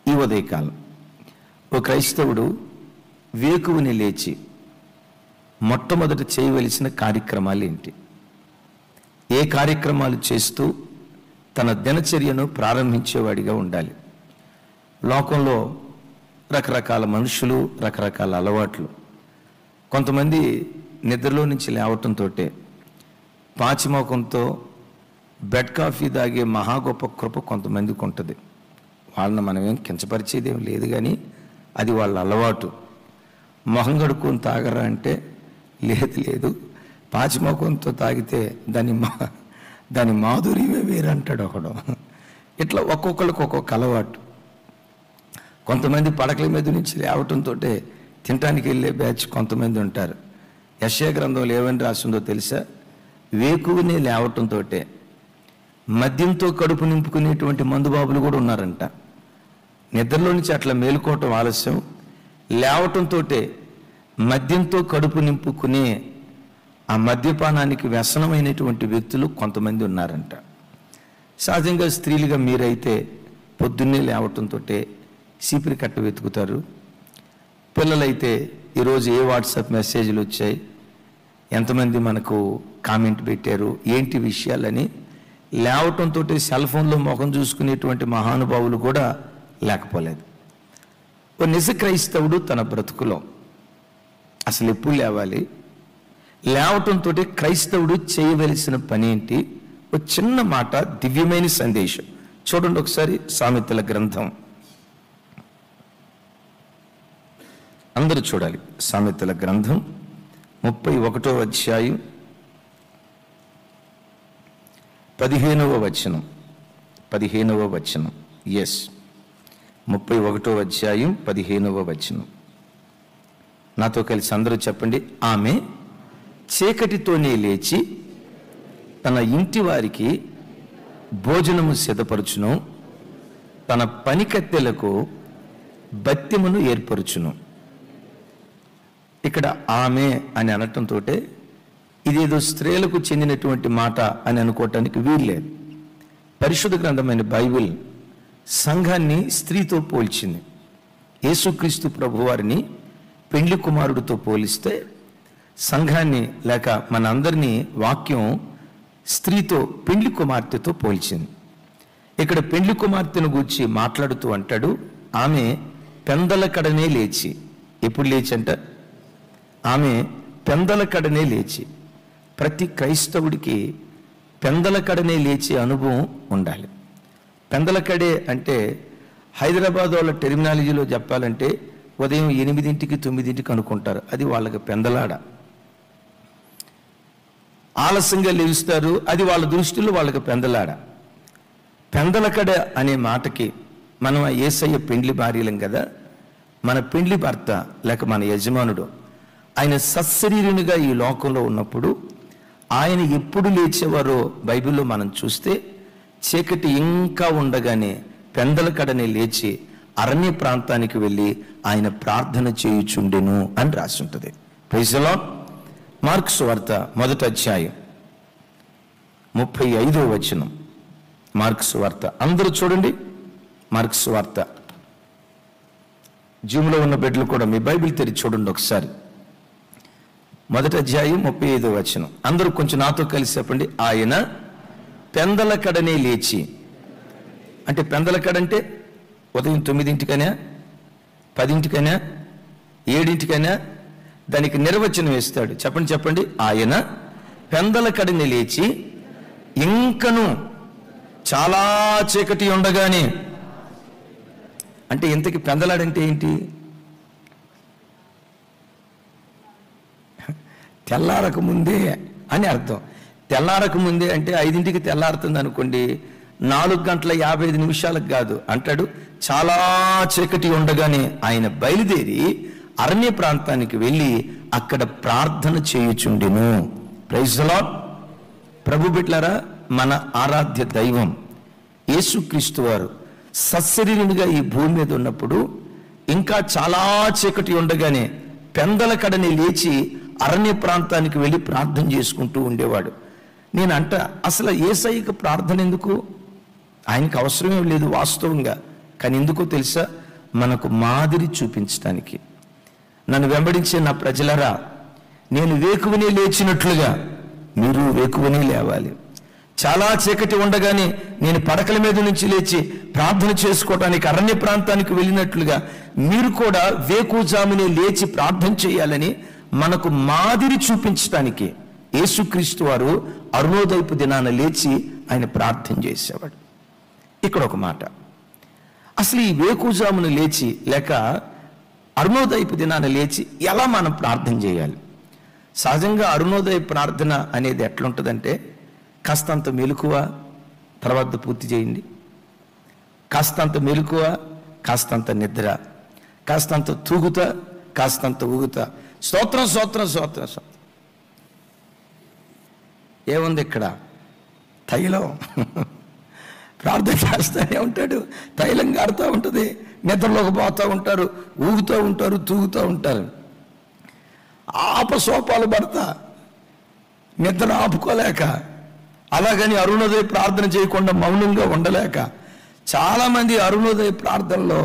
ఈ ఉదయకాలం ఓ క్రైస్తవుడు వేకువని లేచి మొట్టమొదట చేయవలసిన కార్యక్రమాలు ఏంటి? ఏ కార్యక్రమాలు చేస్తూ తన దినచర్యను ప్రారంభించేవాడిగా ఉండాలి? లోకంలో రకరకాల మనుషులు, రకరకాల అలవాట్లు. కొంతమంది నిద్రలో నుంచి లేవటంతో పాచిమోకంతో బెడ్ కాఫీ తాగే మహా గొప్ప కృప కొంతమందికి ఉంటుంది. వాళ్ళని మనమేం కించపరిచేదేం లేదు, కానీ అది వాళ్ళ అలవాటు. మొహం కడుక్కొని తాగరా అంటే లేదు, పాచిమోకంతో తాగితే దాని మాధుర్యమే వేరంటాడు ఒకడు. ఇట్లా ఒక్కొక్కరికి ఒక్కొక్క అలవాటు. కొంతమంది పడకల మీద నుంచి లేవటంతో తినటానికి వెళ్ళే బ్యాచ్ కొంతమంది ఉంటారు. యెషయా గ్రంథంలో ఏమని రాసిందో తెలుసా? వేకువనే లేవటంతో మద్యంతో కడుపు నింపుకునేటువంటి మందుబాబులు కూడా ఉన్నారంట. నిద్రలో నుంచి అట్లా మేలుకోవటం ఆలస్యం, లేవటంతో మద్యంతో కడుపు నింపుకునే ఆ మద్యపానానికి వ్యసనమైనటువంటి వ్యక్తులు కొంతమంది ఉన్నారంట. సహజంగా స్త్రీలుగా మీరైతే పొద్దున్నే లేవటంతో చీపిరి కట్ట వెతుకుతారు. పిల్లలైతే ఈరోజు ఏ వాట్సాప్ మెసేజ్లు వచ్చాయి, ఎంతమంది మనకు కామెంట్ పెట్టారు, ఏంటి విషయాలని లేవటంతో సెల్ ఫోన్లో ముఖం చూసుకునేటువంటి మహానుభావులు కూడా లేకపోలేదు. ఓ నిజ క్రైస్తవుడు తన బ్రతుకులో అసలు ఎప్పుడు లేవాలి, లేవటంతో క్రైస్తవుడు చేయవలసిన పని ఏంటి? ఒక చిన్న మాట, దివ్యమైన సందేశం. చూడండి ఒకసారి సామెతల గ్రంథం, అందరూ చూడాలి. సామెతల గ్రంథం 31వ అధ్యాయం 15వ వచనం. 15వ వచనం, ఎస్, 31వ అధ్యాయం 15వ వచనం. నాతో కలిసి అందరూ చెప్పండి. ఆమె చీకటితోనే లేచి తన ఇంటి వారికి భోజనము సిద్ధపరచును, తన పనికత్తెలకు బత్తెమును ఏర్పరచును. ఇక్కడ ఆమె అని అనటంతో ఇదేదో స్త్రీలకు చెందినటువంటి మాట అని అనుకోవటానికి వీల్లేదు. పరిశుద్ధ గ్రంథమైన బైబిల్ సంఘాన్ని స్త్రీతో పోల్చింది. యేసుక్రీస్తు ప్రభువారిని పెండ్లి కుమారుడితో పోలిస్తే సంఘాన్ని లేక మనందరినీ వాక్యం స్త్రీతో, పెండ్లి కుమార్తెతో పోల్చింది. ఇక్కడ పెండ్లి కుమార్తెను గూర్చి మాట్లాడుతూ అంటాడు, ఆమె పెందల కడనే లేచి. ఎప్పుడు లేచి అంట? ఆమె పెందల కడనే లేచి. ప్రతి క్రైస్తవుడికి పెందల కడనే లేచే అనుభవం ఉండాలి. పెందల కడే అంటే హైదరాబాద్ వాళ్ళ టెర్మినాలజీలో చెప్పాలంటే ఉదయం 8కి 9కి అనుకుంటారు, అది వాళ్ళకి పెందలాడ. ఆలస్యంగా లేస్తారు, అది వాళ్ళ దృష్టిలో వాళ్ళకి పెందలాడ. పెందలకడ అనే మాటకి మనం యేసయ్య పెండ్లి భార్యలం కదా, మన పెండ్లి భర్త లేక మన యజమానుడు ఆయన సశరీరునిగా ఈ లోకంలో ఉన్నప్పుడు ఆయన ఎప్పుడు లేచేవారో బైబిల్లో మనం చూస్తే చీకటి ఇంకా ఉండగానే పెందలకడనే లేచి అరణ్య ప్రాంతానికి వెళ్ళి ఆయన ప్రార్థన చేయుచుండెను అని రాసి ఉంటుంది. Praise the lord. మార్కు సువార్త 1వ అధ్యాయం 35వ వచనం. మార్కు సువార్త అందరూ చూడండి. మార్కు సువార్త, జూమ్లో ఉన్న బిడ్డలు కూడా మీ బైబిల్ తెరిచి చూడండి ఒకసారి. 1వ అధ్యాయం 35వ వచనం. అందరూ కొంచెం నాతో కలిసి చెప్పండి. ఆయన పెందల కడనే లేచి. అంటే పెందల కడంటే ఉదయం 9కైనా 10కైనా 7కైనా దానికి నిర్వచనం వేస్తాడు. చెప్పండి. ఆయన పెందల కడని లేచి ఇంకను చాలా చీకటి ఉండగానే. అంటే ఇంతకి పెందలాడంటే ఏంటి? తెల్లారక ముందే అని అర్థం. తెల్లారక ముందే అంటే 5కి తెల్లారుతుంది అనుకోండి, 4:55 కాదు అంటాడు. చాలా చీకటి ఉండగానే ఆయన బయలుదేరి అరణ్య ప్రాంతానికి వెళ్ళి అక్కడ ప్రార్థన చేయుచుండెను. Praise the lord. ప్రభు బిడ్డలారా, మన ఆరాధ్య దైవం యేసుక్రీస్తు వారు సశరీరునిగా ఈ భూమి మీద ఉన్నప్పుడు ఇంకా చాలా చీకటి ఉండగానే పెందల కడని లేచి అరణ్య ప్రాంతానికి వెళ్ళి ప్రార్థన చేసుకుంటూ ఉండేవాడు. నేనంట అసలు యేసయ్యకి ప్రార్థన ఎందుకు? ఆయనకు అవసరమే లేదు. వాస్తవంగా కానీ ఎందుకో తెలుసా? మనకు మాదిరి చూపించడానికి. నన్ను వెంబడించే నా ప్రజలరా, నేను వేకువనే లేచినట్లుగా మీరు వేకువనే లేవాలి. చాలా చీకటి ఉండగానే నేను పడకల మీద నుంచి లేచి ప్రార్థన చేసుకోవడానికి అరణ్య ప్రాంతానికి వెళ్ళినట్లుగా మీరు కూడా వేకువజామునే లేచి ప్రార్థన చేయాలని మనకు మాదిరి చూపించడానికి యేసుక్రీస్తు వారు అరుణోదయపు దినాన లేచి ఆయన ప్రార్థన చేసేవాడు. ఇక్కడ ఒక మాట, అసలు ఈ వేకువజామును లేచి లేక అరుణోదయపు దినాన లేచి ఎలా మనం ప్రార్థన చేయాలి? సహజంగా అరుణోదయ ప్రార్థన అనేది ఎట్లుంటుందంటే, కాస్తంత మెలకువ, తర్వాత పూర్తి చేయండి, కాస్తంత మెలకువ, కాస్తంత నిద్ర, కాస్తంత తూగుతా, కాస్తంత ఊగుతా, స్తోత్రం స్తోత్రం స్తోత్రం స్తోత్రం. ఏముంది ఇక్కడ? తైలం. ప్రార్థన చేస్తూనే ఉంటాడు, తైలం గారుతూ ఉంటుంది, నిద్రలోకి పోతూ ఉంటారు, ఊగుతూ ఉంటారు, తూగుతూ ఉంటారు. ఆపసోపాలు పడతా, నిద్ర ఆపుకోలేక, అలాగని అరుణోదయ ప్రార్థన చేయకుండా మౌనంగా ఉండలేక చాలామంది అరుణోదయ ప్రార్థనలో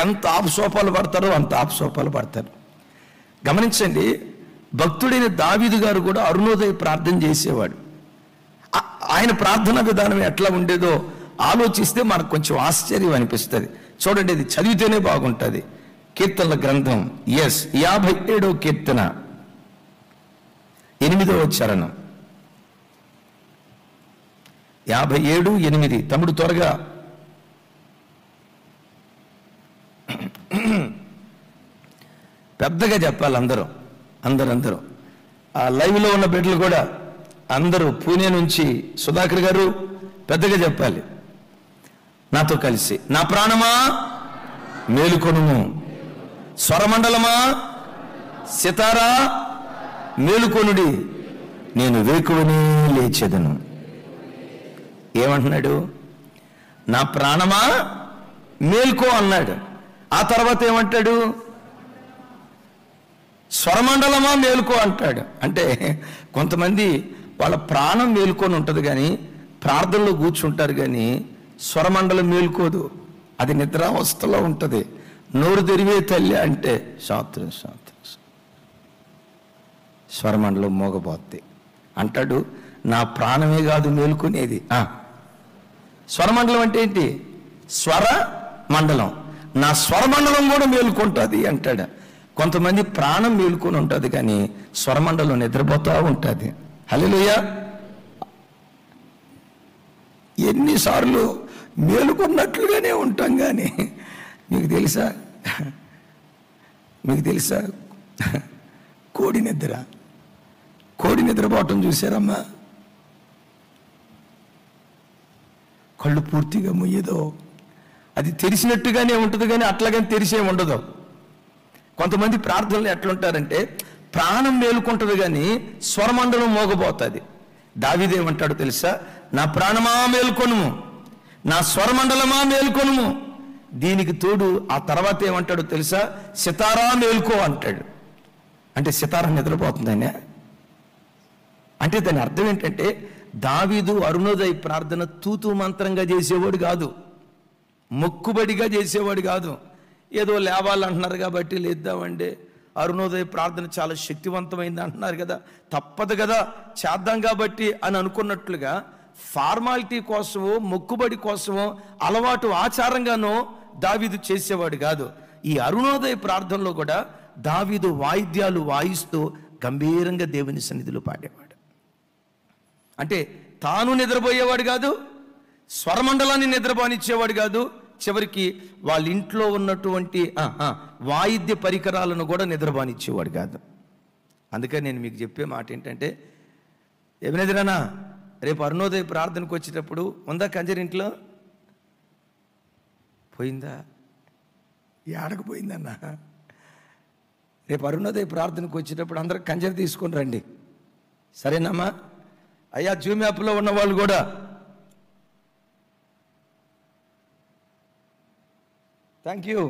ఎంత ఆపసోపాలు పడతారో అంత ఆపసోపాలు పడతారు. గమనించండి, భక్తుడైన దావీదు గారు కూడా అరుణోదయ ప్రార్థన చేసేవాడు. ఆయన ప్రార్థన విధానం ఎట్లా ఉండేదో ఆలోచిస్తే మనకు కొంచెం ఆశ్చర్యం అనిపిస్తుంది. చూడండి, ఇది చదివితేనే బాగుంటుంది. కీర్తనల గ్రంథం 57వ కీర్తన 8వ చరణం. 57:8. తమ్ముడు త్వరగా. పెద్దగా చెప్పాలి అందరూ. ఆ లైవ్లో ఉన్న బిడ్డలు కూడా అందరూ, పూణే నుంచి సుధాకర్ గారు పెద్దగా చెప్పాలి నాతో కలిసి. నా ప్రాణమా మేలుకొనుము, స్వరమండలమా సితారా మేలుకొనుడి, నేను వేకువనే లేచెదను. ఏమంటున్నాడు? నా ప్రాణమా మేల్కో అన్నాడు. ఆ తర్వాత ఏమంటాడు? స్వరమండలమా మేలుకో అంటాడు. అంటే కొంతమంది వాళ్ళ ప్రాణం మేలుకొని ఉంటుంది కానీ ప్రార్థనలో కూర్చుంటారు, కానీ స్వరమండలం మేలుకోదు, అది నిద్రావస్థలో ఉంటుంది. నోరు తెరివే తల్లి అంటే శాస్త్రం స్వరమండలం మోగబోద్ది అంటాడు. నా ప్రాణమే కాదు మేలుకునేది. స్వరమండలం అంటే ఏంటి? స్వర మండలం, నా స్వరమండలం కూడా మేలుకుంటుంది అంటాడు. కొంతమంది ప్రాణం మేలుకొని ఉంటుంది కానీ స్వరమండలం నిద్రపోతూ ఉంటుంది. హల్లెలూయా. ఎన్నిసార్లు మేలుకున్నట్లుగానే ఉంటాం కానీ మీకు తెలుసా కోడి నిద్రపోవటం చూసారమ్మా? కళ్ళు పూర్తిగా ముయ్యదో, అది తెరిచినట్టుగానే ఉంటుంది కానీ అట్లాగని తెరిసే ఉండదు. కొంతమంది ప్రార్థనలు ఎట్లుంటారంటే ప్రాణం మేలుకుంటుంది కానీ స్వరమండలం మోగబోతుంది. దావీదేమంటాడు తెలుసా? నా ప్రాణమా మేల్కొనుము, నా స్వరమండలమా మేల్కొనుము. దీనికి తోడు ఆ తర్వాత ఏమంటాడు తెలుసా? సితారా మేల్కో అంటాడు. అంటే సితారా నిద్రపోతుందనే. అంటే దాని అర్థం ఏంటంటే దావీదు అరుణోదయ ప్రార్థన తూతూ మంత్రంగా చేసేవాడు కాదు, మొక్కుబడిగా చేసేవాడు కాదు. ఏదో లేవాలంటున్నారు కాబట్టి లేద్దామండి, అరుణోదయ ప్రార్థన చాలా శక్తివంతమైంది అంటున్నారు కదా, తప్పదు కదా చేద్దాం కాబట్టి అని అనుకున్నట్లుగా ఫార్మాలిటీ కోసమో మొక్కుబడి కోసమో అలవాటు ఆచారంగానో దావీదు చేసేవాడు కాదు. ఈ అరుణోదయ ప్రార్థనలో కూడా దావీదు వాయిద్యాలు వాయిస్తూ గంభీరంగా దేవుని సన్నిధిలో పాడేవాడు. అంటే తాను నిద్రపోయేవాడు కాదు, స్వరమండలాన్ని నిద్రపోనిచ్చేవాడు కాదు, చివరికి వాళ్ళ ఇంట్లో ఉన్నటువంటి వాయిద్య పరికరాలను కూడా నిద్రపోనిచ్చేవాడు కాదు. అందుకని నేను మీకు చెప్పే మాట ఏంటంటే, ఏమినదిరానా, రేపు అరుణోదయ ప్రార్థనకు వచ్చేటప్పుడు ఉందా కంజరింట్లో? పోయిందా? ఏడకు పోయిందన్నా. రేపు అరుణోదయ ప్రార్థనకు వచ్చేటప్పుడు అందరూ కంజరి తీసుకొని రండి, సరేనమ్మా? అయ్యా జూమ్ యాప్లో ఉన్న వాళ్ళు కూడా థ్యాంక్ యూ.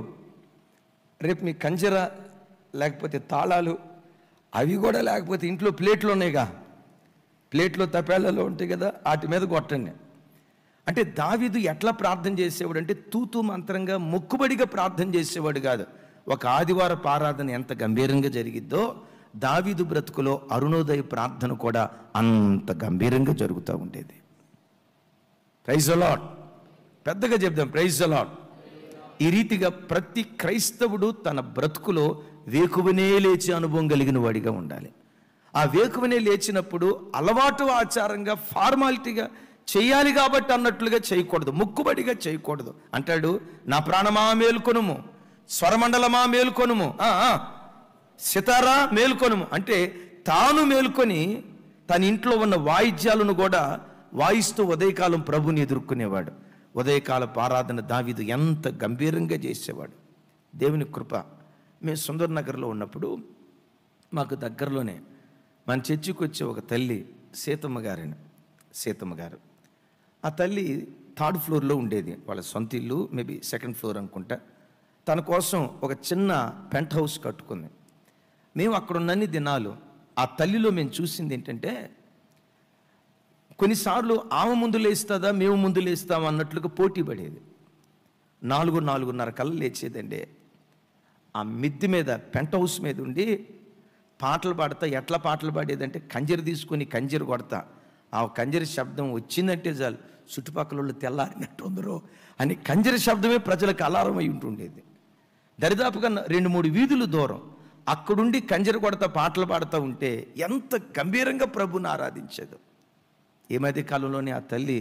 రేపు మీ కంజర లేకపోతే తాళాలు అవి కూడా, లేకపోతే ఇంట్లో ప్లేట్లు ఉన్నాయిగా, ప్లేట్లో తపేళ్లలో ఉంటాయి కదా, వాటి మీద కొట్టండి. అంటే దావీదు ఎట్లా ప్రార్థన చేసేవాడు అంటే తూతూ మంత్రంగా మొక్కుబడిగా ప్రార్థన చేసేవాడు కాదు. ఒక ఆదివారపు ఆరాధన ఎంత గంభీరంగా జరిగిద్దో దావీదు బ్రతుకులో అరుణోదయ ప్రార్థన కూడా అంత గంభీరంగా జరుగుతూ ఉండేది. Praise the lord. పెద్దగా చెప్దాం, ప్రైజ్ ది లార్డ్. ఈ రీతిగా ప్రతి క్రైస్తవుడు తన బ్రతుకులో వేకువనే లేచి అనుభవం కలిగిన వాడిగా ఉండాలి. ఆ వేకువనే లేచినప్పుడు అలవాటు ఆచారంగా ఫార్మాలిటీగా చేయాలి కాబట్టి అన్నట్లుగా చేయకూడదు, మొక్కుబడిగా చేయకూడదు. అంటాడు, నా ప్రాణమా మేల్కొనుము, స్వరమండలమా మేల్కొనుము, సితారా మేల్కొనుము. అంటే తాను మేల్కొని తన ఇంట్లో ఉన్న వాయిద్యాలను కూడా వాయిస్తూ ఉదయకాలం ప్రభుని ఎదుర్కొనేవాడు. ఉదయకాల ఆరాధన దావీదు ఎంత గంభీరంగా చేసేవాడు. దేవుని కృప. మేము సుందర్ నగర్లో ఉన్నప్పుడు మాకు దగ్గరలోనే మన చర్చికి వచ్చే ఒక తల్లి సీతమ్మ గారు. ఆ తల్లి 3rd ఫ్లోర్లో ఉండేది, వాళ్ళ సొంత ఇల్లు, మేబీ 2nd ఫ్లోర్ అనుకుంటా. తన కోసం ఒక చిన్న పెంట్ హౌస్ కట్టుకుంది. మేము అక్కడ ఉన్నన్ని దినాలు ఆ తల్లిలో మేము చూసింది ఏంటంటే, కొన్నిసార్లు ఆమె ముందు లేస్తుందా మేము ముందు లేస్తాం అన్నట్లుగా పోటీ పడేది. 4:30 కల్లా లేచేదండి. ఆ మిద్దె మీద పెంట్ హౌస్ మీద ఉండి పాటలు పాడతా. ఎట్లా పాటలు పాడేదంటే, కంజరి తీసుకొని కంజరి కొడతా. ఆ కంజరి శబ్దం వచ్చిందంటే చాలు, చుట్టుపక్కల వాళ్ళు తెల్లారినట్టు ఉందరో అని కంజరి శబ్దమే ప్రజలకు అలారం అయి ఉంటుండేది. దరిదాపుగా 2-3 వీధులు దూరం అక్కడుండి కంజరి కొడతా పాటలు పాడుతూ ఉంటే ఎంత గంభీరంగా ప్రభుని ఆరాధించేదో. ఈ మధ్య కాలంలోనే ఆ తల్లి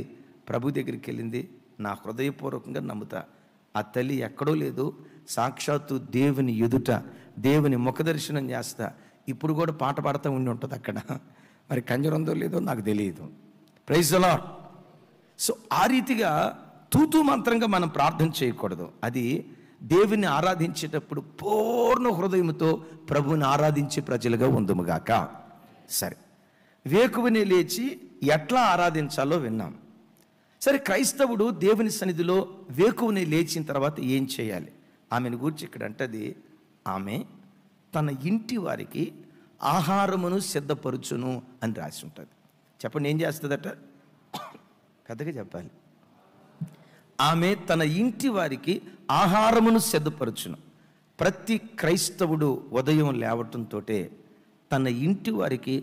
ప్రభు దగ్గరికి వెళ్ళింది. నా హృదయపూర్వకంగా నమ్ముతా, ఆ తల్లి ఎక్కడో లేదు, సాక్షాత్తు దేవుని ఎదుట దేవుని ముఖదర్శనం చేస్తా ఇప్పుడు కూడా పాట పాడుతూ ఉండి ఉంటుంది అక్కడ. మరి కంజరుందో లేదో నాకు తెలియదు. Praise the lord. సో ఆ రీతిగా తూతూ మంత్రంగా మనం ప్రార్థన చేయకూడదు. అది దేవుని ఆరాధించేటప్పుడు పూర్ణ హృదయంతో ప్రభువుని ఆరాధించే ప్రజలుగా ఉందుముగాక. సరే, వేకువనే లేచి ఎట్లా ఆరాధించాలో విన్నాం. సరే, క్రైస్తవుడు దేవుని సన్నిధిలో వేకువనే లేచిన తర్వాత ఏం చేయాలి? ఆమెను గురించి ఇక్కడ అంటది, ఆమె తన ఇంటి వారికి ఆహారమును సిద్ధపరుచును అని రాసి ఉంటుంది. చెప్పండి, ఏం చేస్తుందట? పెద్దగా చెప్పాలి. ఆమె తన ఇంటి వారికి ఆహారమును సిద్ధపరచును. ప్రతి క్రైస్తవుడు ఉదయం లేవటంతో తన ఇంటి వారికి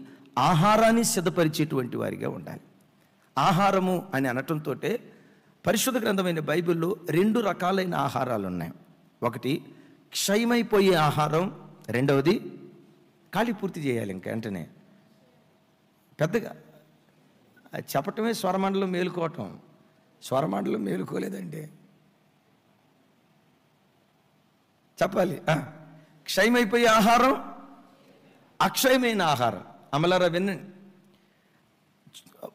ఆహారాన్ని సిద్ధపరిచేటువంటి వారిగా ఉండాలి. ఆహారము అని అనటంతో పరిశుద్ధ గ్రంథమైన బైబిల్లో 2 రకాలైన ఆహారాలు ఉన్నాయి. ఒకటి క్షయమైపోయే ఆహారం, రెండవది ఖాళీ పూర్తి చేయాలి. ఇంకా వెంటనే పెద్దగా చెప్పటమే స్వరమండలం మేలుకోవటం. స్వరమండలం మేలుకోలేదండి, చెప్పాలి. క్షయమైపోయే ఆహారం, అక్షయమైన ఆహారం. అమలారా వినండి.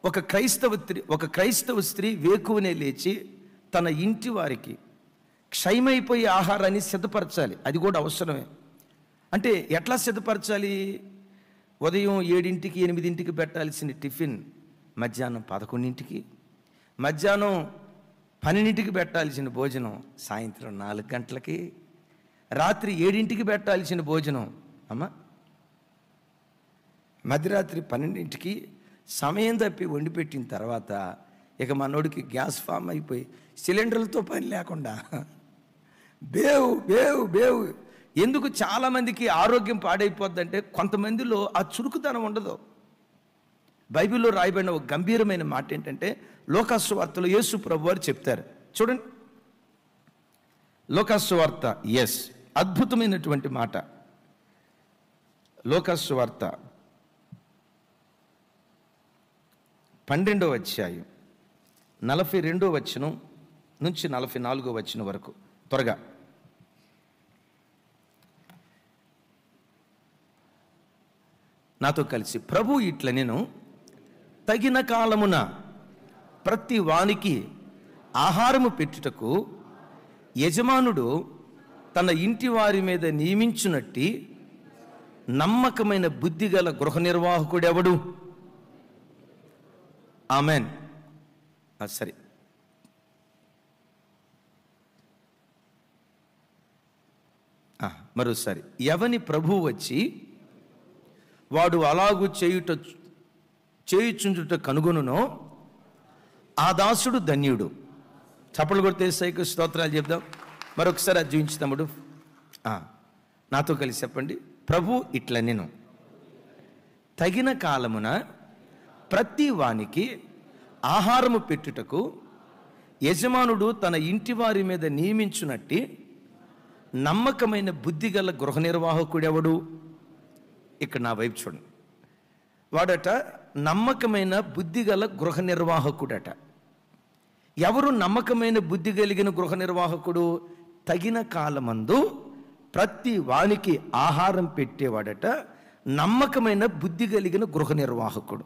ఒక క్రైస్తవ స్త్రీ వేకువనే లేచి తన ఇంటి వారికి క్షయమైపోయే ఆహారాన్ని సిద్ధపరచాలి. అది కూడా అవసరమే. అంటే ఎట్లా సిద్ధపరచాలి? ఉదయం 7ంటికి 8ంటికి పెట్టాల్సిన టిఫిన్ మధ్యాహ్నం 11ంటికి, మధ్యాహ్నం 12ంటికి పెట్టాల్సిన భోజనం సాయంత్రం 4 గంటలకి, రాత్రి 7ంటికి పెట్టాల్సిన భోజనం మధ్యరాత్రి 12ంటికి సమయం తప్పి వండిపెట్టిన తర్వాత ఇక మనోడికి గ్యాస్ ఫామ్ అయిపోయి సిలిండర్లతో పని లేకుండా బేవు బేవు బేవు. ఎందుకు చాలామందికి ఆరోగ్యం పాడైపోద్దంటే కొంతమందిలో ఆ చురుకుతనం ఉండదు. బైబిల్లో రాయబడిన ఒక గంభీరమైన మాట ఏంటంటే, లోకాసు వార్తలో యేసు ప్రభు వారు చెప్తారు. చూడండి, లోకాసు వార్త, అద్భుతమైనటువంటి మాట. లోకాసు వార్త 12వ అధ్యాయం 42వ వచనం నుంచి 44వ వచనం వరకు త్వరగా. నాతో కలిసి, ప్రభు ఇట్ల నేను తగిన కాలమున ప్రతి వానికి ఆహారము పెట్టుటకు యజమానుడు తన ఇంటి వారి మీద నియమించునట్టి నమ్మకమైన బుద్ధిగల గృహ నిర్వాహకుడెవడు? ఆమెన్. సరే, మరోసారి. ఎవని ప్రభువు వచ్చి వాడు అలాగూ చేయుచుండుట కనుగొనునో ఆ దాసుడు ధన్యుడు. చప్పలు కొడితే యేసయ్యకు స్తోత్రాలు చెప్దాం. మరొకసారి అది చూపించు తమ్ముడు. నాతో కలిసి చెప్పండి. ప్రభు ఇట్లా నేను తగిన కాలమున ప్రతి వానికి ఆహారము పెట్టుటకు యజమానుడు తన ఇంటి వారి మీద నియమించునట్టి నమ్మకమైన బుద్ధిగల గృహ నిర్వాహకుడెవడు? ఇక్కడ నా వైపు చూడండి. వాడట నమ్మకమైన బుద్ధిగల గృహ నిర్వాహకుడట. ఎవరు నమ్మకమైన బుద్ధి కలిగిన గృహ నిర్వాహకుడు? తగిన కాలమందు ప్రతి వానికి ఆహారం పెట్టేవాడట నమ్మకమైన బుద్ధి కలిగిన గృహ నిర్వాహకుడు.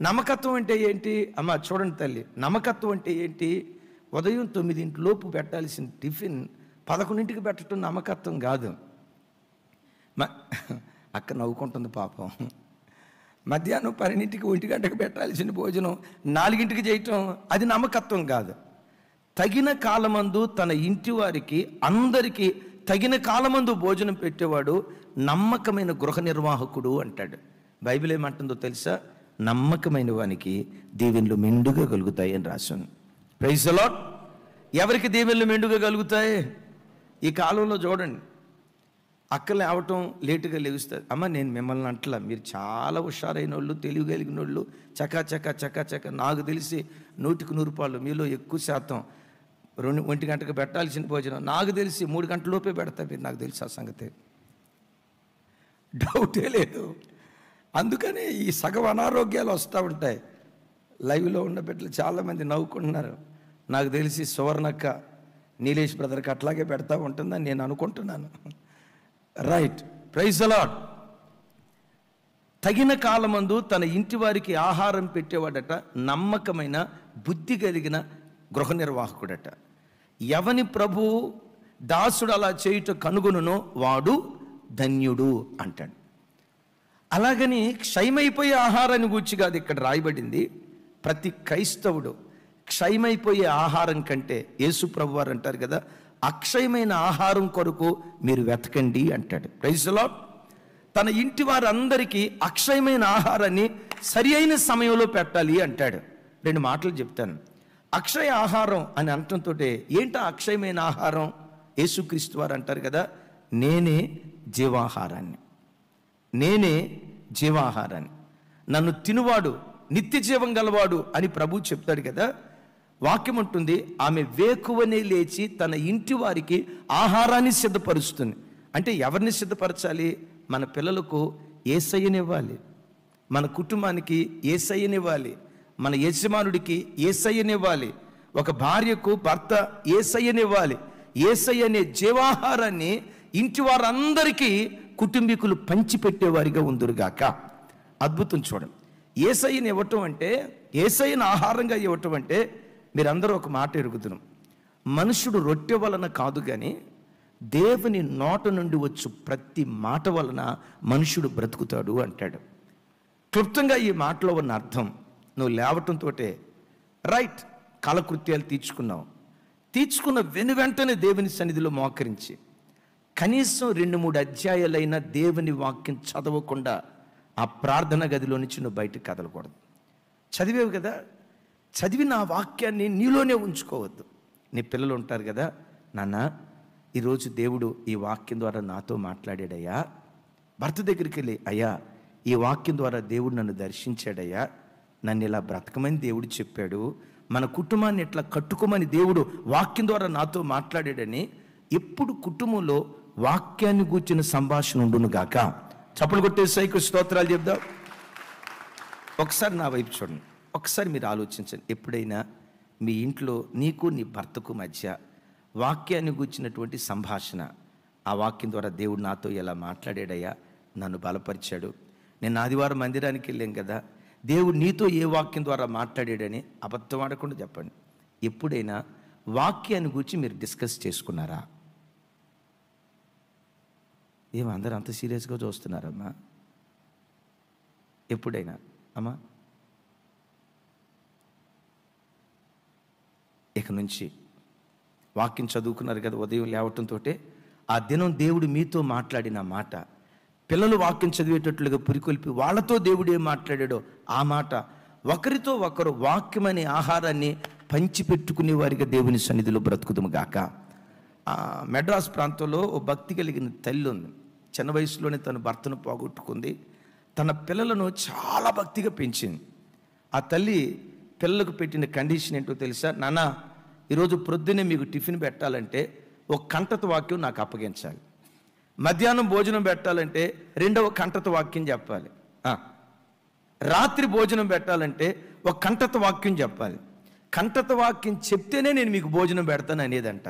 నమ్మకత్వం అంటే ఏంటి అమ్మ? చూడండి తల్లి, నమ్మకత్వం అంటే ఏంటి? ఉదయం 9 పెట్టాల్సిన టిఫిన్ 11 పెట్టడం నమ్మకత్వం కాదు. అక్క నవ్వుకుంటుంది పాపం. మధ్యాహ్నం 12 1 గంటకు పెట్టాల్సిన భోజనం 4 చేయటం అది నమ్మకత్వం కాదు. తగిన కాలమందు తన ఇంటి వారికి అందరికీ తగిన కాలమందు భోజనం పెట్టేవాడు నమ్మకమైన గృహ నిర్వాహకుడు అంటాడు. బైబిల్ ఏమంటుందో తెలుసా? నమ్మకమైన వానికి దీవెనలు మెండుగా కలుగుతాయి అని రాశాను. Praise the lord. ఎవరికి దీవెనలు మెండుగా కలుగుతాయి? ఈ కాలంలో చూడండి, అక్కలు లేవటం లేటుగా లేగుస్తుంది. అమ్మ నేను మిమ్మల్ని అంటలా, మీరు చాలా హుషారైన వాళ్ళు, తెలియగలిగిన వాళ్ళు, చకా నాకు తెలిసి 100కి 100 మీలో ఎక్కువ శాతం 1 గంటకు పెట్టాల్సిన భోజనం నాకు తెలిసి 3 గంటలలోపే పెడతా. మీరు నాకు తెలిసి ఆ సంగతి డౌటే లేదు. అందుకనే ఈ సగం అనారోగ్యాలు వస్తూ ఉంటాయి. లైవ్లో ఉన్న బిడ్డలు చాలామంది నవ్వుకుంటున్నారు. నాకు తెలిసి సువర్ణక్క నీలేష్ బ్రదర్కి అట్లాగే పెడతా ఉంటుందని నేను అనుకుంటున్నాను. రైట్. Praise the lord. తగిన కాలమందు తన ఇంటి వారికి ఆహారం పెట్టేవాడట నమ్మకమైన బుద్ధి కలిగిన గృహ నిర్వాహకుడట. ఎవని ప్రభు దాసుడు అలా చేయుట కనుగొనునో వాడు ధన్యుడు అంటాడు. అలాగని క్షయమైపోయే ఆహారాన్ని గూర్చి కాదు ఇక్కడ రాయబడింది. ప్రతి క్రైస్తవుడు క్షయమైపోయే ఆహారం కంటే, యేసు ప్రభు వారు అంటారు కదా, అక్షయమైన ఆహారం కొరకు మీరు వెతకండి అంటాడు. Praise the lord. తన ఇంటి వారందరికీ అక్షయమైన ఆహారాన్ని సరి అయిన సమయంలో పెట్టాలి అంటాడు. 2 మాటలు చెప్తాను. అక్షయ ఆహారం అని అనటంతో ఏంటో అక్షయమైన ఆహారం? యేసుక్రీస్తు వారు అంటారు కదా, నేనే జీవాహారాన్ని, నేనే జీవాహారాన్ని, నన్ను తినువాడు నిత్య జీవం గలవాడు అని ప్రభు చెప్తాడు కదా. వాక్యం ఉంటుంది, ఆమె వేకువనే లేచి తన ఇంటి వారికి ఆహారాన్ని సిద్ధపరుస్తుంది. అంటే ఎవరిని సిద్ధపరచాలి? మన పిల్లలకు యేసయ్యనివ్వాలి, మన కుటుంబానికి యేసయ్యనివ్వాలి, మన యజమానుడికి యేసయ్యనివ్వాలి, ఒక భార్యకు భర్త యేసయ్యనివ్వాలి. యేసయ్య అనే జీవాహారాన్ని ఇంటి వారందరికీ కుటుంబీకులు పంచిపెట్టేవారిగా ఉందురుగాక. అద్భుతం చూడండి. యేసయ్యని ఇవ్వటం అంటే, యేసయ్యను ఆహారంగా ఇవ్వటం అంటే, మీరందరూ ఒక మాట ఎరుగుతున్నారు, మనుషుడు రొట్టె వలన కాదు కానీ దేవుని నోట నుండి వచ్చు ప్రతి మాట వలన మనుషుడు బ్రతుకుతాడు అంటాడు. క్లుప్తంగా ఈ మాటలో ఉన్న అర్థం, నువ్వు లేవటంతో రైట్ కాలకృత్యాలు తీర్చుకున్న వెంటనే దేవుని సన్నిధిలో మోకరించి కనీసం 2-3 అధ్యాయాలైనా దేవుని వాక్యం చదవకుండా ఆ ప్రార్థన గదిలో నుంచి నువ్వు బయటకు కదలకూడదు. చదివేవు కదా, చదివిన ఆ వాక్యాన్ని నీలోనే ఉంచుకోవద్దు. నీ పిల్లలు ఉంటారు కదా, నాన్న ఈరోజు దేవుడు ఈ వాక్యం ద్వారా నాతో మాట్లాడాడయ్యా. భర్త దగ్గరికి వెళ్ళి, అయ్యా ఈ వాక్యం ద్వారా దేవుడు నన్ను దర్శించాడయ్యా, నన్ను ఇలా బ్రతకమని దేవుడు చెప్పాడు, మన కుటుంబాన్ని ఇట్లా కట్టుకోమని దేవుడు వాక్యం ద్వారా నాతో మాట్లాడాడని ఎప్పుడు కుటుంబంలో వాక్యాన్ని గూర్చిన సంభాషణ ఉండును గాక. చప్పలు కొట్టే సైకు స్తోత్రాలు చెప్దాం. ఒకసారి నా వైపు చూడండి, ఒకసారి మీరు ఆలోచించండి. ఎప్పుడైనా మీ ఇంట్లో నీకు నీ భర్తకు మధ్య వాక్యాన్ని గూర్చినటువంటి సంభాషణ, ఆ వాక్యం ద్వారా దేవుడు నాతో ఎలా మాట్లాడాడయ్యా, నన్ను బలపరిచాడు, నేను ఆదివారం మందిరానికి వెళ్ళాం కదా, దేవుడు నీతో ఏ వాక్యం ద్వారా మాట్లాడాడని అబద్ధం ఆడకుండా చెప్పండి. ఎప్పుడైనా వాక్యాన్ని గురించి మీరు డిస్కస్ చేసుకున్నారా? అందరూ అంత సీరియస్గా చూస్తున్నారమ్మా? ఎప్పుడైనా అమ్మా ఇక నుంచి వాక్యం చదువుకున్నారు కదా, ఉదయం లేవటంతో ఆ దినం దేవుడు మీతో మాట్లాడిన మాట, పిల్లలు వాక్యం చదివేటట్లుగా పురికొల్పి వాళ్ళతో దేవుడు ఏం మాట్లాడాడో ఆ మాట ఒకరితో ఒకరు వాక్యమనే ఆహారాన్ని పంచిపెట్టుకునే వారిగా దేవుని సన్నిధిలో బ్రతుకుదుము గాక. మెడ్రాస్ ప్రాంతంలో ఓ భక్తి కలిగిన తల్లి ఉంది. చిన్న వయసులోనే తన భర్తను పోగొట్టుకుంది. తన పిల్లలను చాలా భక్తిగా పెంచింది. ఆ తల్లి పిల్లలకు పెట్టిన కండిషన్ ఏంటో తెలుసా? నాన్న, ఈరోజు ప్రొద్దునే మీకు టిఫిన్ పెట్టాలంటే ఒక కంటత వాక్యం నాకు అప్పగించాలి. మధ్యాహ్నం భోజనం పెట్టాలంటే 2వ కంటత వాక్యం చెప్పాలి. రాత్రి భోజనం పెట్టాలంటే ఒక కంటత వాక్యం చెప్పాలి. కంటత వాక్యం చెప్తేనే నేను మీకు భోజనం పెడతాను అనేదంట.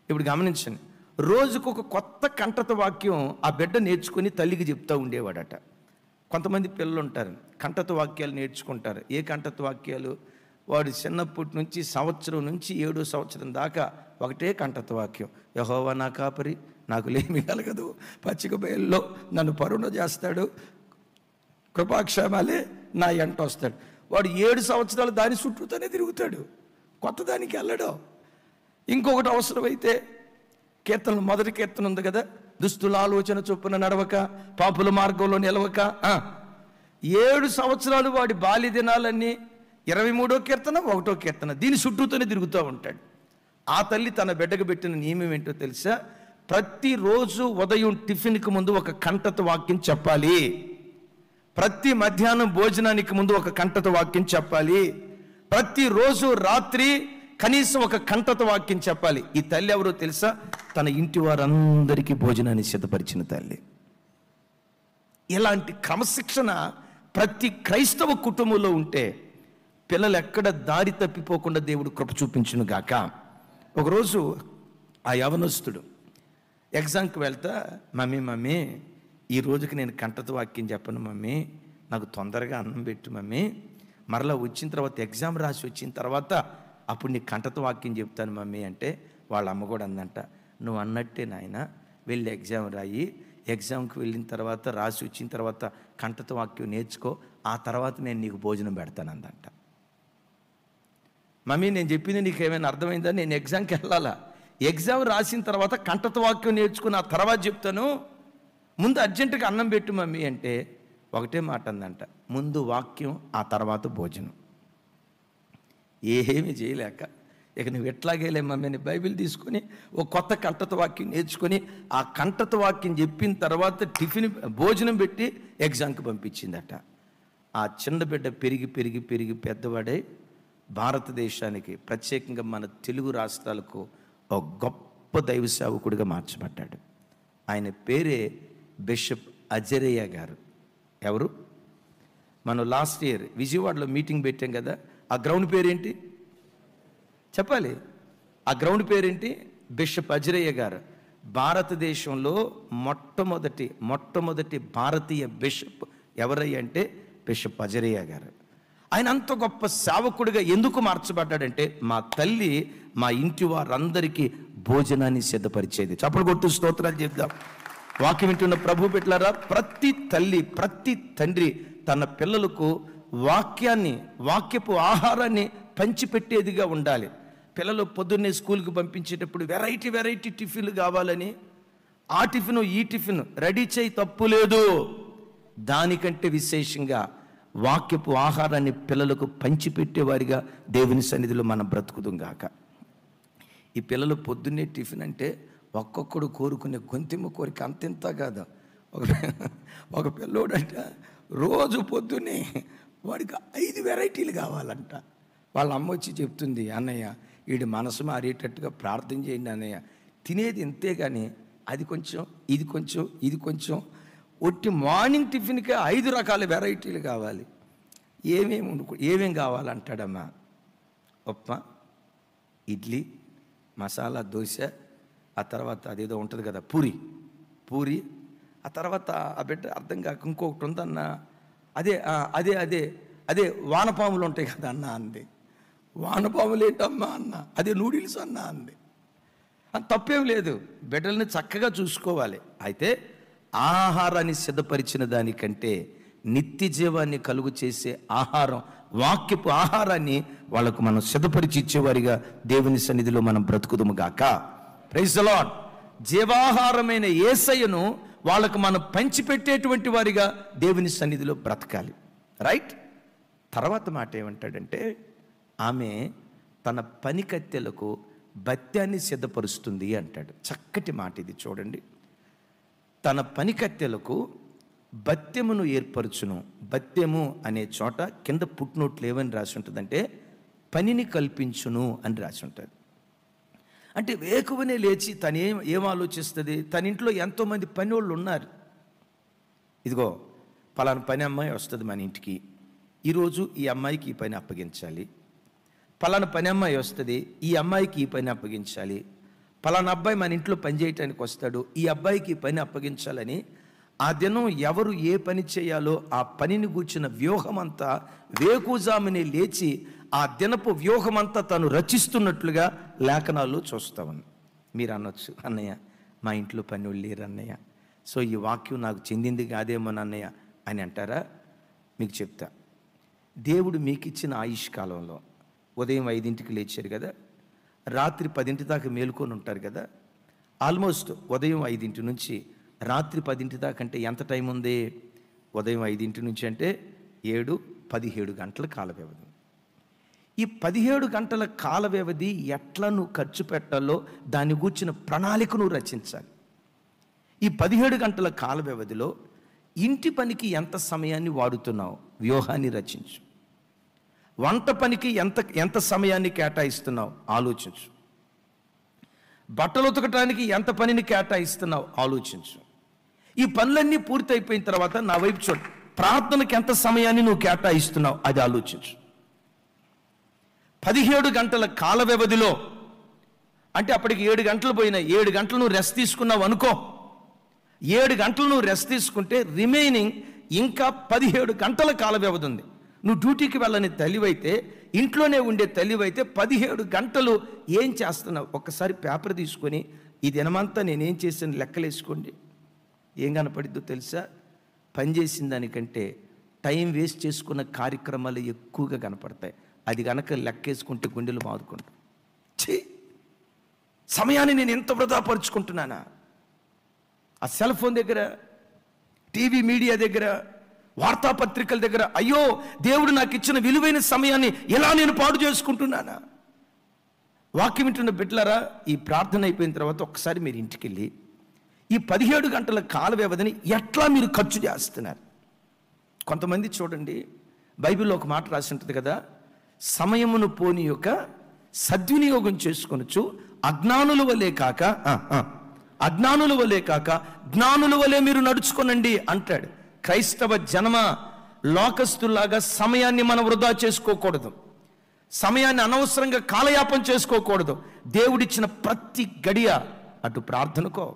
ఇప్పుడు గమనించండి, రోజుకు ఒక కొత్త కంటత వాక్యం ఆ బిడ్డ నేర్చుకుని తల్లికి చెప్తూ ఉండేవాడట. కొంతమంది పిల్లలు ఉంటారు, కంటత వాక్యాలు నేర్చుకుంటారు. ఏ కంటత వాక్యాలు? వాడు చిన్నప్పటి నుంచి సంవత్సరం నుంచి 7వ సంవత్సరం దాకా ఒకటే కంటత వాక్యం. యెహోవా నా కాపరి, నాకు లేమి కలగదు, పచ్చిక బయల్లో నన్ను పరుణ చేస్తాడు, కృపాక్షేమాలే నా ఎంట వస్తాడు. వాడు 7 సంవత్సరాలు దాని చుట్టూతోనే తిరుగుతాడు, కొత్త దానికి వెళ్ళడం. ఇంకొకటి అవసరమైతే కీర్తనలు, మొదటి కీర్తన ఉంది కదా, దుస్తుల ఆలోచన చొప్పున నడవక, పాపుల మార్గంలో నిలవక. 7 సంవత్సరాలు వాడి బాల్య దినాలన్నీ 23వ కీర్తన, 1వ కీర్తన దీని చుట్టూతోనే తిరుగుతూ ఉంటాడు. ఆ తల్లి తన బిడ్డకు పెట్టిన నియమం ఏంటో తెలుసా? ప్రతిరోజు ఉదయం టిఫిన్కి ముందు ఒక కంటత వాక్యం చెప్పాలి. ప్రతి మధ్యాహ్నం భోజనానికి ముందు ఒక కంటత వాక్యం చెప్పాలి. ప్రతిరోజు రాత్రి కనీసం ఒక కంటత వాక్యం చెప్పాలి. ఈ తల్లి ఎవరో తెలుసా? తన ఇంటి వారందరికీ భోజనాన్ని సిద్ధపరిచిన తల్లి. ఇలాంటి క్రమశిక్షణ ప్రతి క్రైస్తవ కుటుంబంలో ఉంటే పిల్లలు ఎక్కడ దారి తప్పిపోకుండా దేవుడు కృప చూపించును గాక. ఒకరోజు ఆ యవనస్తుడు ఎగ్జామ్కి వెళ్తా, మమ్మీ ఈ రోజుకి నేను కంటత వాక్యం చెప్పను మమ్మీ, నాకు తొందరగా అన్నం పెట్టు మమ్మీ, మరలా వచ్చిన తర్వాత ఎగ్జామ్ రాసి వచ్చిన తర్వాత అప్పుడు నీ కంటత వాక్యం చెప్తాను మమ్మీ అంటే, వాళ్ళ అమ్మ కూడా అందంట, నువ్వు అన్నట్టే నాయన, వెళ్ళి ఎగ్జామ్ రాయి, ఎగ్జామ్కి వెళ్ళిన తర్వాత రాసి వచ్చిన తర్వాత కంటత వాక్యం నేర్చుకో, ఆ తర్వాత నేను నీకు భోజనం పెడతాను అందంట. మమ్మీ నేను చెప్పింది నీకు ఏమైనా అర్థమైందా? నేను ఎగ్జామ్కి వెళ్ళాలా, ఎగ్జామ్ రాసిన తర్వాత కంటత వాక్యం నేర్చుకుని ఆ తర్వాత చెప్తాను, ముందు అర్జెంటుగా అన్నం పెట్టు మమ్మీ అంటే ఒకటే మాట అందంట, ముందు వాక్యం ఆ తర్వాత భోజనం. ఏమీ చేయలేక ఇక నువ్వు ఎట్లాగేలే మమ్మీ అని బైబిల్ తీసుకొని ఒక కొత్త కంటత వాక్యం నేర్చుకొని ఆ కంటత వాక్యం చెప్పిన తర్వాత టిఫిన్ భోజనం పెట్టి ఎగ్జామ్కి పంపించిందట. ఆ చిన్న బిడ్డ పెరిగి పెరిగి పెరిగి పెద్దవాడై భారతదేశానికి, ప్రత్యేకంగా మన తెలుగు రాష్ట్రాలకు ఒక గొప్ప దైవ సేవకుడిగా మార్చబడ్డాడు. ఆయన పేరే బిషప్ అజరయ్య గారు. ఎవరు? మనం లాస్ట్ ఇయర్ విజయవాడలో మీటింగ్ పెట్టాం కదా, ఆ గ్రౌండ్ పేరేంటి చెప్పాలి? ఆ గ్రౌండ్ పేరేంటి? బిషప్ అజరయ్య గారు. భారతదేశంలో మొట్టమొదటి భారతీయ బిషప్ ఎవరయ్య అంటే బిషప్ అజరయ్య గారు. ఆయన అంత గొప్ప సేవకుడిగా ఎందుకు మార్చబడ్డాడంటే, మా తల్లి మా ఇంటి వారందరికీ భోజనాన్ని సిద్ధపరిచేది. చప్పలు కొట్టు స్తోత్రాలు చెప్దాం. వాక్యం వింటున్న ప్రభు బిడ్డలారా, ప్రతి తల్లి ప్రతి తండ్రి తన పిల్లలకు వాక్యపు ఆహారాన్ని పంచిపెట్టేదిగా ఉండాలి. పిల్లలు పొద్దున్నే స్కూల్కి పంపించేటప్పుడు వెరైటీ టిఫిన్లు కావాలని ఆ టిఫిన్ ఈ టిఫిన్ రెడీ చేయి, తప్పు లేదు. దానికంటే విశేషంగా వాక్యపు ఆహారాన్ని పిల్లలకు పంచిపెట్టేవారిగా దేవుని సన్నిధిలో మనం బ్రతుకుదాం గాక. ఈ పిల్లలు పొద్దున్నే టిఫిన్ అంటే ఒక్కొక్కడు కోరుకునే గొంతెమ్మ కోరిక అంతింత కాదు. ఒక పిల్లోడంట రోజు పొద్దున్నే వాడికి 5 వెరైటీలు కావాలంట. వాళ్ళ అమ్మ వచ్చి చెప్తుంది, అన్నయ్య వీడి మనసు మారేటట్టుగా ప్రార్థన చేయండి అన్నయ్య, తినేది ఇంతే కానీ అది కొంచెం ఇది కొంచెం ఒట్టి మార్నింగ్ టిఫిన్కే 5 రకాల వెరైటీలు కావాలి. ఏమేం కావాలంటాడమ్మా? ఉప్మా, ఇడ్లీ, మసాలా దోశ, ఆ తర్వాత అదేదో ఉంటుంది కదా పూరి, ఆ తర్వాత ఆ బిడ్డ అర్థం కాక ఇంకొకటి ఉందన్న, అదే వానపాములు ఉంటాయి కదా అన్న అంది. వానపాములు ఏంటమ్మా అన్న, అదే నూడిల్స్ అన్న అంది. తప్పేం లేదు, బిడ్డల్ని చక్కగా చూసుకోవాలి. అయితే ఆహారాన్ని సిద్ధపరిచిన దానికంటే నిత్య జీవాన్ని కలుగు చేసే ఆహారం, వాక్యపు ఆహారాన్ని వాళ్ళకు మనం సిద్ధపరిచి ఇచ్చేవారిగా దేవుని సన్నిధిలో మనం బ్రతుకుదుము గాక. Praise the lord. జీవాహారమైన యేసయ్యను వాళ్ళకు మనం పంచిపెట్టేటువంటి వారిగా దేవుని సన్నిధిలో బ్రతకాలి. రైట్? తర్వాత మాట ఏమంటాడంటే, ఆమె తన పని కత్తెలకు బత్యాన్ని సిద్ధపరుస్తుంది అంటాడు. చక్కటి మాట ఇది చూడండి. తన పని కత్తెలకు బత్యమును ఏర్పరచును. బత్యము అనే చోట కింద పుట్నోట్లు ఏమని రాసి ఉంటుందంటే పనిని కల్పించును అని రాసి ఉంటుంది. అంటే వేకువనే లేచి తను ఏం ఆలోచిస్తుంది, తన ఇంట్లో ఎంతోమంది పని వాళ్ళు ఉన్నారు. ఇదిగో పలానా పని అమ్మాయి వస్తుంది మన ఇంటికి, ఈరోజు ఈ అమ్మాయికి ఈ పని అప్పగించాలి. పలానా పని అమ్మాయి వస్తుంది, ఈ అమ్మాయికి ఈ పని అప్పగించాలి. పలానా అబ్బాయి మన ఇంట్లో పని చేయటానికి వస్తాడు, ఈ అబ్బాయికి ఈ పని అప్పగించాలని ఆ దినం ఎవరు ఏ పని చేయాలో ఆ పనిని గూర్చిన వ్యూహమంతా వేకుజామునే లేచి ఆ దినపు వ్యూహమంతా తను రచిస్తున్నట్లుగా లేఖనాల్లో చూస్తామని. మీరు అనొచ్చు, అన్నయ్య మా ఇంట్లో పని వాళ్ళు లేరు అన్నయ్య, సో ఈ వాక్యం నాకు చెందింది కాదేమో అన్నయ్య అని అంటారా? మీకు చెప్తా. దేవుడు మీకు ఇచ్చిన ఆయుష్ కాలంలో ఉదయం 5ంటికి లేచారు కదా, రాత్రి 10 దాకా మేలుకొని ఉంటారు కదా. ఆల్మోస్ట్ ఉదయం 5 నుంచి రాత్రి 10 దాకా అంటే ఎంత టైం ఉంది? ఉదయం 5 నుంచి అంటే 17 గంటల కాల వ్యవధి. ఈ 17 గంటల కాల వ్యవధి ఎట్లా నువ్వు ఖర్చు పెట్టాలో దాన్ని గూర్చిన ప్రణాళిక నువ్వు రచించాలి. ఈ 17 గంటల కాల వ్యవధిలో ఇంటి పనికి ఎంత సమయాన్ని వాడుతున్నావు, వ్యూహాన్ని రచించు. వంట పనికి ఎంత సమయాన్ని కేటాయిస్తున్నావు, ఆలోచించు. బట్టలు ఉతకటానికి ఎంత పనిని కేటాయిస్తున్నావు, ఆలోచించు. ఈ పనులన్నీ పూర్తయిపోయిన తర్వాత నా వైపు చూడు, ప్రార్థనకి ఎంత సమయాన్ని నువ్వు కేటాయిస్తున్నావు, అది ఆలోచించు. 17 గంటల కాల వ్యవధిలో అంటే అప్పటికి 7 గంటలు పోయినాయి, 7 గంటలు నువ్వు రెస్ట్ తీసుకున్నావు అనుకో. 7 గంటలు నువ్వు రెస్ట్ తీసుకుంటే రిమైనింగ్ ఇంకా 17 గంటల కాల వ్యవధి ఉంది. నువ్వు డ్యూటీకి వెళ్ళని తల్లివైతే, ఇంట్లోనే ఉండే తల్లివైతే 17 గంటలు ఏం చేస్తున్నావు? ఒక్కసారి పేపర్ తీసుకొని ఈ దినమంతా నేనేం చేసాను లెక్కలేసుకోండి. ఏం కనపడిద్దో తెలుసా? పనిచేసిన దానికంటే టైం వేస్ట్ చేసుకున్న కార్యక్రమాలు ఎక్కువగా కనపడతాయి. అది కనుక లెక్కేసుకుంటే గుండెలు బాదుకుంటాం. సమయాన్ని నేను ఎంత వృధా పరుచుకుంటున్నానా? ఆ సెల్ ఫోన్ దగ్గర, టీవీ మీడియా దగ్గర, వార్తాపత్రికల దగ్గర, అయ్యో దేవుడు నాకు ఇచ్చిన విలువైన సమయాన్ని ఎలా నేను పాడు చేసుకుంటున్నానా? వాక్యం వింటున్న బిడ్డలారా, ఈ ప్రార్థన అయిపోయిన తర్వాత ఒక్కసారి మీరు ఇంటికి వెళ్ళి ఈ 17 గంటల కాల వ్యవధిని ఎట్లా మీరు ఖర్చు చేస్తున్నారు? కొంతమంది చూడండి, బైబిల్లో ఒక మాట రాసి ఉంటుంది కదా, సమయమును పోని యొక్క సద్వినియోగం చేసుకొనొచ్చు, అజ్ఞానుల వలె కాక జ్ఞానుల వలె మీరు నడుచుకోనండి అంటాడు. క్రైస్తవ జనమ, లోకస్తులాగా సమయాన్ని మనం వృధా చేసుకోకూడదు, సమయాన్ని అనవసరంగా కాలయాపన చేసుకోకూడదు. దేవుడిచ్చిన ప్రతి గడియ అటు ప్రార్థనకో,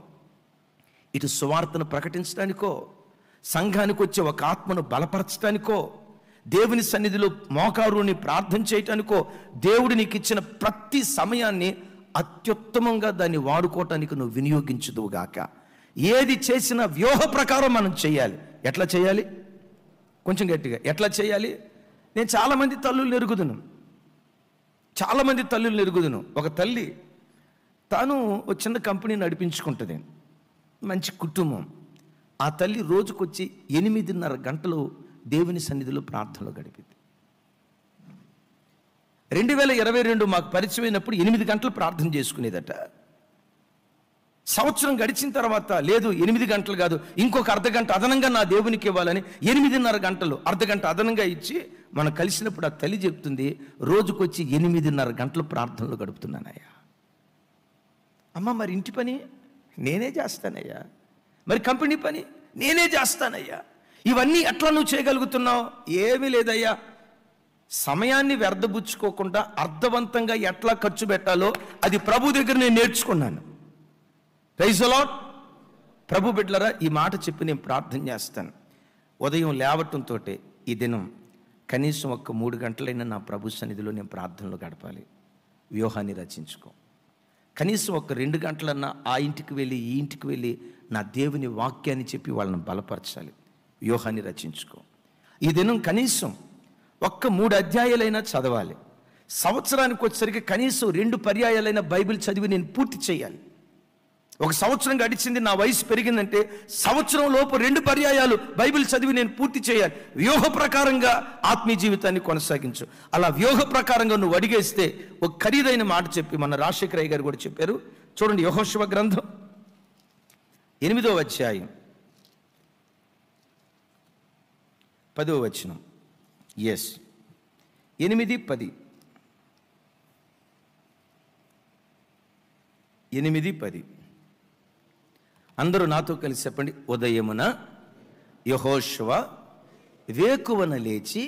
ఇటు సువార్తను ప్రకటించడానికో, సంఘానికి వచ్చే ఒక ఆత్మను బలపరచడానికో, దేవుని సన్నిధిలో మోకారుని ప్రార్థన చేయటానికో, దేవుడు నీకు ఇచ్చిన ప్రతి సమయాన్ని అత్యుత్తమంగా దాన్ని వాడుకోవటానికి నువ్వు వినియోగించుదువుగాక. ఏది చేసినా వ్యూహ ప్రకారం మనం చేయాలి. ఎట్లా చేయాలి? కొంచెం గట్టిగా ఎట్లా చేయాలి? నేను చాలామంది తల్లులు ఎరుగుదును. ఒక తల్లి తాను ఒక చిన్న కంపెనీ నడిపించుకుంటుంది, మంచి కుటుంబం. ఆ తల్లి రోజుకొచ్చి 8:30 గంటలు దేవుని సన్నిధిలో ప్రార్థనలో గడిపింది. 2022 మాకు పరిచయమైనప్పుడు 8 గంటలు ప్రార్థన చేసుకునేదట. సంవత్సరం గడిచిన తర్వాత లేదు 8 గంటలు కాదు, ఇంకొక అర్ధగంట అదనంగా నా దేవునికి ఇవ్వాలని 8:30 గంటలు అర్ధగంట అదనంగా ఇచ్చి మనం కలిసినప్పుడు ఆ తల్లి చెప్తుంది, రోజుకొచ్చి 8:30 గంటలు ప్రార్థనలో గడుపుతున్నానయ్యా. అమ్మ, మరి ఇంటి పని నేనే చేస్తానయ్యా, మరి కంపెనీ పని నేనే చేస్తానయ్యా, ఇవన్నీ ఎట్లా నువ్వు చేయగలుగుతున్నావు? ఏమీ లేదయ్యా, సమయాన్ని వ్యర్థబుచ్చుకోకుండా అర్థవంతంగా ఎట్లా ఖర్చు పెట్టాలో అది ప్రభు దగ్గర నేను నేర్చుకున్నాను. Praise the lord. ప్రభు బిడ్డలారా, ఈ మాట చెప్పి నేను ప్రార్థన చేస్తాను. ఉదయం లేవటంతో ఈ దినం కనీసం ఒక 3 గంటలైనా నా ప్రభు సన్నిధిలో నేను ప్రార్థనలో గడపాలి. వ్యూహాన్ని రచించుకో. కనీసం ఒక 2 గంటలన్నా ఆ ఇంటికి వెళ్ళి ఈ ఇంటికి వెళ్ళి నా దేవుని వాక్యాన్ని చెప్పి వాళ్ళని బలపరచాలి. వ్యూహాన్ని రచించుకో. ఈ దినం కనీసం ఒక్క 3 అధ్యాయాలైనా చదవాలి. సంవత్సరానికి వచ్చేసరికి కనీసం 2 పర్యాయాలైనా బైబిల్ చదివి నేను పూర్తి చేయాలి. ఒక సంవత్సరం గడిచింది, నా వయసు పెరిగిందంటే సంవత్సరం లోపు 2 పర్యాయాలు బైబిల్ చదివి నేను పూర్తి చేయాలి. వ్యూహ ప్రకారంగా ఆత్మీయ జీవితాన్ని కొనసాగించు. అలా వ్యూహ ప్రకారంగా నువ్వు అడిగేస్తే ఒక ఖరీదైన మాట చెప్పి మన రాజశేఖర అయ్య గారు కూడా చెప్పారు. చూడండి, యెహోషువ గ్రంథం 8వ అధ్యాయం 10వ వచనం. 8:10. 8:10. అందరూ నాతో కలిసి చెప్పండి. ఉదయమున యెహోషువ వేకువన లేచి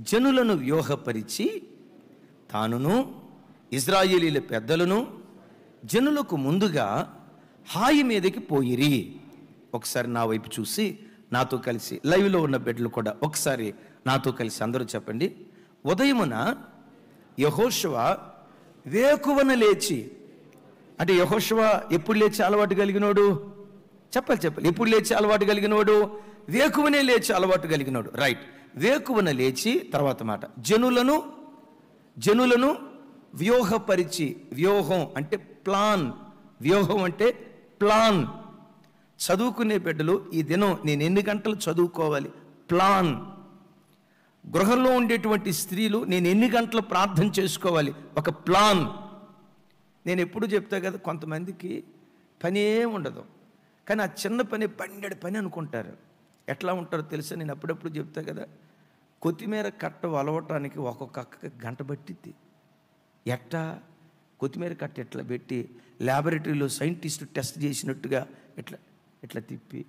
జనులను వ్యూహపరిచి తానును ఇశ్రాయేలీయుల పెద్దలను జనులకు ముందుగా హాయి మీదకి పోయిరి. ఒకసారి నా వైపు చూసి నాతో కలిసి, లైవ్లో ఉన్న బిడ్డలు కూడా ఒకసారి నాతో కలిసి అందరూ చెప్పండి. ఉదయమున యెహోషువ వేకువన లేచి, అంటే యెహోషువ ఎప్పుడు లేచి అలవాటు కలిగినోడు? చెప్పాలి. ఎప్పుడు లేచి అలవాటు కలిగినోడు? వేకువనే లేచి అలవాటు కలిగినోడు. రైట్. వేకువన లేచి, తర్వాత మాట, జనులను వ్యూహపరిచి. వ్యూహం అంటే ప్లాన్. వ్యూహం అంటే ప్లాన్. చదువుకునే బిడ్డలు ఈ దినం నేను ఎన్ని గంటలు చదువుకోవాలి, ప్లాన్. గృహంలో ఉండేటువంటి స్త్రీలు నేను ఎన్ని గంటలు ప్రార్థన చేసుకోవాలి, ఒక ప్లాన్. నేను ఎప్పుడు చెప్తా కదా, కొంతమందికి పనే ఉండదు, కానీ ఆ చిన్న పని పన్నెడు పని అనుకుంటారు. ఎట్లా ఉంటారో తెలుసా? నేను అప్పుడప్పుడు చెప్తా కదా, కొత్తిమీర కట్ట అలవటానికి ఒక్కొక్క గంట పట్టిద్ది. ఎట్టా కొత్తిమీర కట్ట ఎట్లా పెట్టి ల్యాబొరేటరీలో సైంటిస్టు టెస్ట్ చేసినట్టుగా ఎట్లా తిప్పి,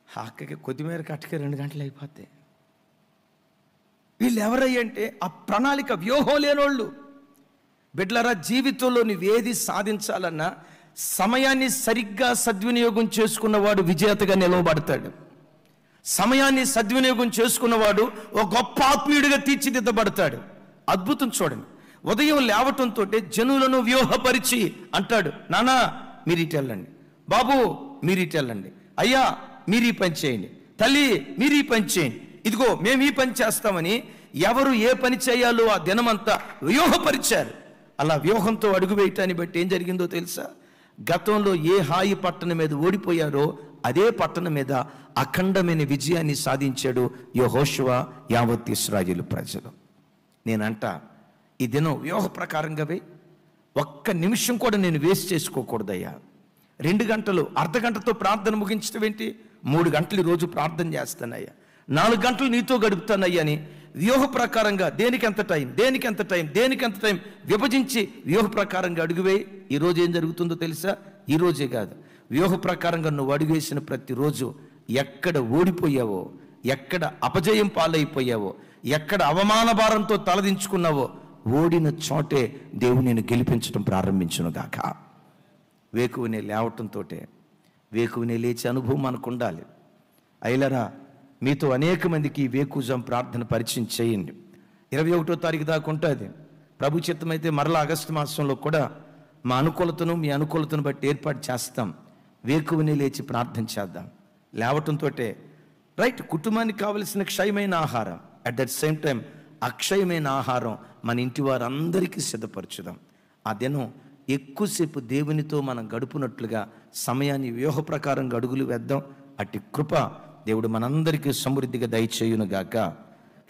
అక్కకి కొత్తిమీర కట్టకి 2 గంటలు అయిపోతాయి. వీళ్ళు ఎవరయ్యంటే ఆ ప్రణాళిక, వ్యూహం లేనోళ్ళు. బిడ్డలారా, జీవితంలో నువ్వేది సాధించాలన్నా సమయాన్ని సరిగ్గా సద్వినియోగం చేసుకున్నవాడు విజేతగా నిలవబడతాడు. సమయాన్ని సద్వినియోగం చేసుకున్నవాడు ఒక గొప్ప ఆత్మీయుడిగా తీర్చిదిద్దబడతాడు. అద్భుతం చూడండి. ఉదయం లేవటంతో జనులను వ్యూహపరిచి అంటాడు, నానా మీరు ఇటు వెళ్ళండి, బాబు మీరు ఇటు వెళ్ళండి, అయ్యా మీరు ఈ పని చేయండి, తల్లి మీరు ఈ పని చేయండి, ఇదిగో మేము ఈ పని చేస్తామని ఎవరు ఏ పని చేయాలో ఆ దినమంతా వ్యూహపరిచారు. అలా వ్యూహంతో అడుగు వేయటాన్ని బట్టి ఏం జరిగిందో తెలుసా? గతంలో ఏ హాయి పట్టణం మీద ఓడిపోయారో అదే పట్టణం మీద అఖండమైన విజయాన్ని సాధించాడు యెహోషువ, యావత్ ఇశ్రాయేలు ప్రజలు. నేనంట ఈ దినం వ్యూహ ప్రకారంగా ఒక్క నిమిషం కూడా నేను వేస్ట్ చేసుకోకూడదయ్యా. 2 గంటలు, అర్ధగంటతో ప్రార్థన ముగించడం ఏంటి? 3 గంటలు ఈరోజు ప్రార్థన చేస్తానయ్యా, 4 గంటలు నీతో గడుపుతానయ్యా అని వ్యూహ ప్రకారంగా దేనికి ఎంత టైం విభజించి వ్యూహ ప్రకారంగా అడుగువేయి. ఈరోజు ఏం జరుగుతుందో తెలుసా? ఈరోజే కాదు, వ్యూహ ప్రకారంగా నువ్వు అడుగేసిన ప్రతిరోజు ఎక్కడ ఓడిపోయావో, ఎక్కడ అపజయం పాలైపోయావో, ఎక్కడ అవమాన భారంతో తలదించుకున్నావో, ఓడిన చోటే దేవుడు నేను గెలిపించడం ప్రారంభించును గాక. వేకువనే లేవటంతో వేకువనే లేచే అనుభవం మనకు ఉండాలి. అయ్యలారా, మీతో అనేక మందికి వేకుజం ప్రార్థన పరిచయం చేయండి. 21వ తారీఖు దాకా ఉంటుంది. ప్రభు చిత్తమైతే మరలా ఆగస్టు మాసంలో కూడా మా అనుకూలతను మీ అనుకూలతను బట్టి ఏర్పాటు చేస్తాం. వేకువనే లేచి ప్రార్థన చేద్దాం. లేవటంతో రైట్, కుటుంబానికి కావలసిన క్షయమైన ఆహారం, అట్ దట్ సేమ్ టైం అక్షయమైన ఆహారం మన ఇంటి వారందరికీ సిద్ధపరచుదాం. ఆ దినం ఎక్కువసేపు దేవునితో మనం గడుపునట్లుగా సమయాన్ని వ్యూహ ప్రకారంగా అడుగులు వేద్దాం. అట్టి కృప దేవుడు మనందరికీ సమృద్ధిగా దయచేయునుగాక.